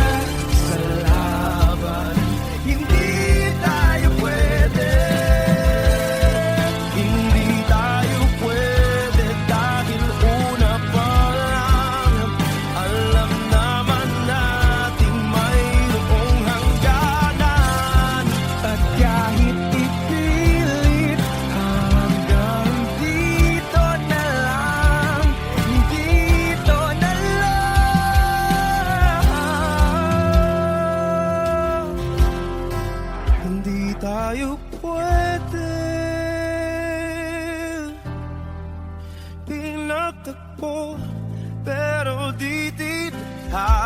sa laban, hindi tayo pwede. Hindi tayo pwede dahil una pa lang alam naman nating mayroong hangganan. At kahit ipilit hanggang dito na lang, dito na lang. Hindi tayo pwede pinagtagpo, pero di tayo